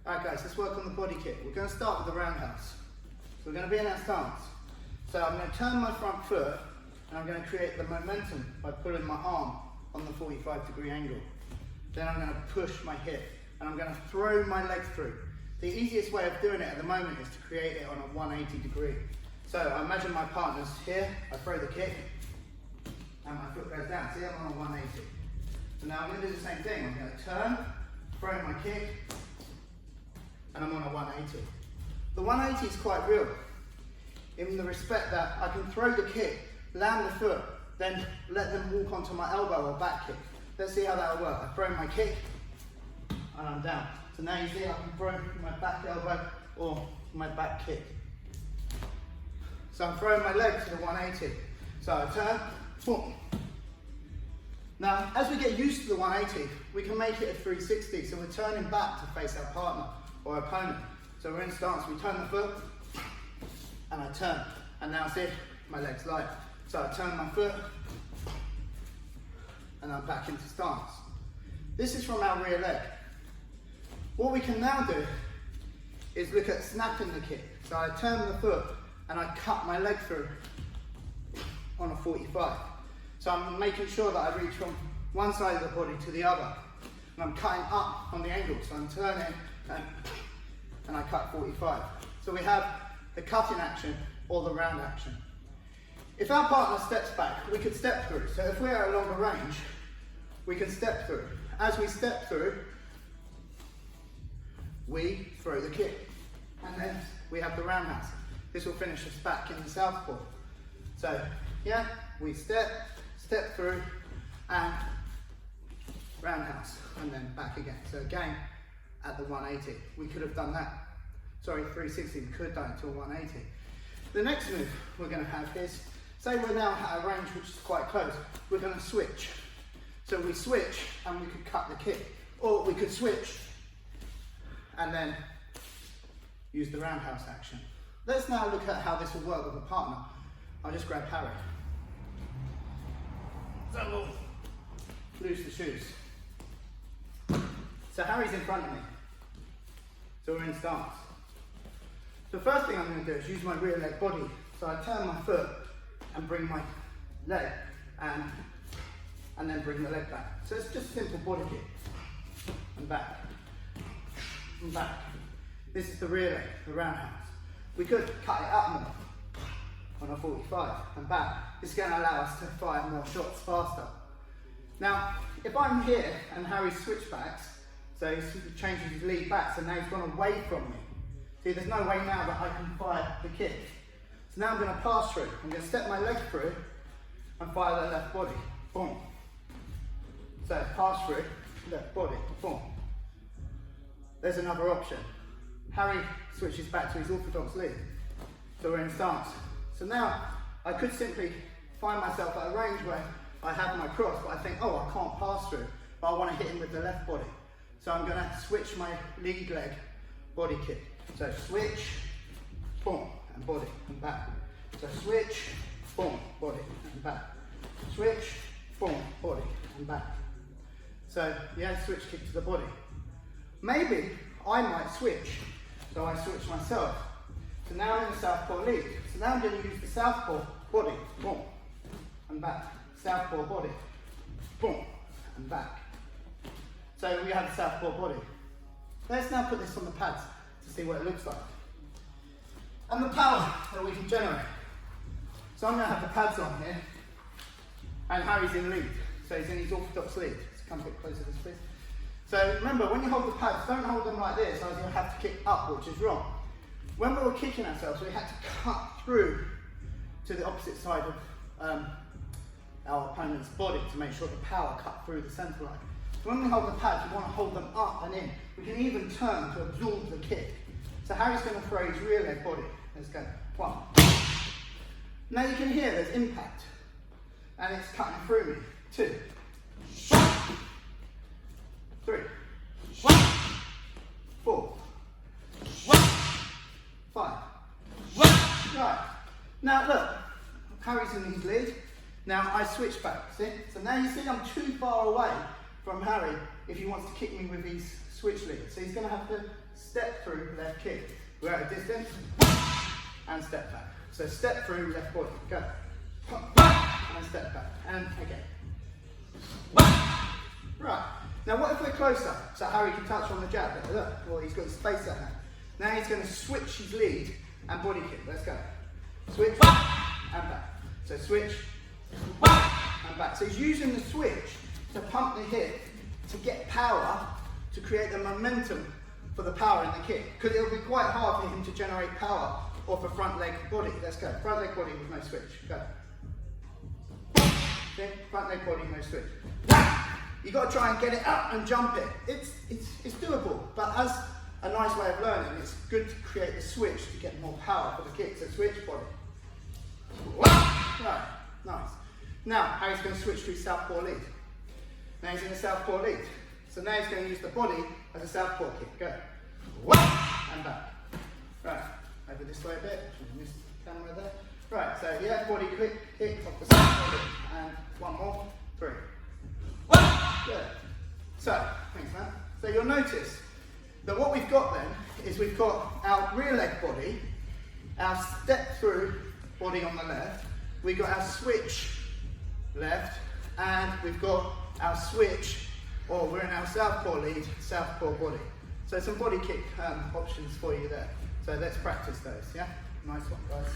Alright guys, let's work on the body kick. We're going to start with the roundhouse. So we're going to be in our stance. So I'm going to turn my front foot and I'm going to create the momentum by pulling my arm on the 45-degree angle. Then I'm going to push my hip and I'm going to throw my leg through. The easiest way of doing it at the moment is to create it on a 180 degree. So I imagine my partner's here, I throw the kick and my foot goes down. See, I'm on a 180. So now I'm going to do the same thing. I'm going to turn, throw my kick, and I'm on a 180. The 180 is quite real in the respect that I can throw the kick, land the foot, then let them walk onto my elbow or back kick. Let's see how that will work. I throw my kick and I'm down. So now you see I can throw my back elbow or my back kick. So I'm throwing my leg to the 180. So I turn, boom. Now, as we get used to the 180, we can make it a 360. So we're turning back to face our partner or opponent. So we're in stance, we turn the foot and I turn. And now see, my leg's light. So I turn my foot and I'm back into stance. This is from our rear leg. What we can now do is look at snapping the kick. So I turn the foot and I cut my leg through on a 45. So I'm making sure that I reach from one side of the body to the other. And I'm cutting up on the angle. So I'm turning and I cut 45. So we have the cutting action or the round action. If our partner steps back, we could step through. So if we're at a longer range, we can step through. As we step through, we throw the kick. And then we have the roundhouse. This will finish us back in the southpaw. So yeah, we step through and roundhouse and then back again. So again, at the 180, we could have done that. Sorry, 360, we could have done it to a 180. The next move we're going to have is, say we're now at a range which is quite close, we're going to switch. So we switch and we could cut the kick, or we could switch and then use the roundhouse action. Let's now look at how this will work with a partner. I'll just grab Harry. So we'll loose the shoes. So Harry's in front of me. So we're in stance. The first thing I'm going to do is use my rear leg body. So I turn my foot and bring my leg and then bring the leg back. So it's just a simple body kick. And back. And back. This is the rear leg, the roundhouse. We could cut it up more on a 45 and back. It's going to allow us to fire more shots faster. Now, if I'm here and Harry switchbacks, so he changes his lead back, so now he's gone away from me. See, there's no way now that I can fire the kick. So now I'm going to pass through. I'm going to step my leg through and fire the left body. Boom. So pass through, left body, boom. There's another option. Harry switches back to his orthodox lead. So we're in stance. So now I could simply find myself at a range where I have my cross, but I think, oh, I can't pass through, but I want to hit him with the left body. So I'm going to switch my lead leg body kick. So switch, boom, and body, and back. So switch, boom, body, and back. Switch, boom, body, and back. So yeah, switch kick to the body. Maybe I might switch. So I switch myself. So now I'm in the southpaw lead. So now I'm going to use the southpaw body, boom, and back. Southpaw body, boom, and back. So we have the southpaw body. Let's now put this on the pads to see what it looks like. And the power that we can generate. So I'm going to have the pads on here, and Harry's in lead. So he's in his orthodox lead. Let's come a bit closer to this, please. So remember, when you hold the pads, don't hold them like this, otherwise you'll have to kick up, which is wrong. When we were kicking ourselves, we had to cut through to the opposite side of our opponent's body to make sure the power cut through the centre line. So when we hold the pads, we want to hold them up and in. We can even turn to absorb the kick. So Harry's going to throw his rear leg body. Let's go. 1. Now you can hear there's impact. And it's cutting through me. 2. 3. 4. 5. Right. Now look, Harry's in his lead. Now I switch back, see? So now you see I'm too far away from Harry if he wants to kick me with his switch lead. So he's going to have to step through left kick. We're at a distance, and step back. So step through left body, go. And step back, and again. Right, now what if we're closer? So Harry can touch on the jab, look, or he's got his spacer hand. Now he's going to switch his lead and body kick, let's go. Switch, and back. So switch, and back. So he's using the switch to pump the hip, to get power, to create the momentum for the power in the kick. Because it'll be quite hard for him to generate power off a front leg body. Let's go. Front leg body with no switch. Go. Okay. Front leg body, no switch. You've got to try and get it up and jump it. It's doable, but as a nice way of learning, it's good to create the switch to get more power for the kick. So switch body. Right, nice. Now, Harry's going to switch to his southpaw lead. Now he's in a southpaw lead. So now he's going to use the body as a southpaw kick. Go. And back. Right, over this way a bit. Miss the camera there. Right, so yeah, body kick off the southpaw lead. And one more. 3. Good. So, thanks man. So you'll notice that what we've got then is we've got our rear leg body, our step through body on the left, we've got our switch left, and we've got our switch, or we're in our southpaw lead, southpaw body. So some body kick options for you there. So let's practice those, yeah? Nice one guys.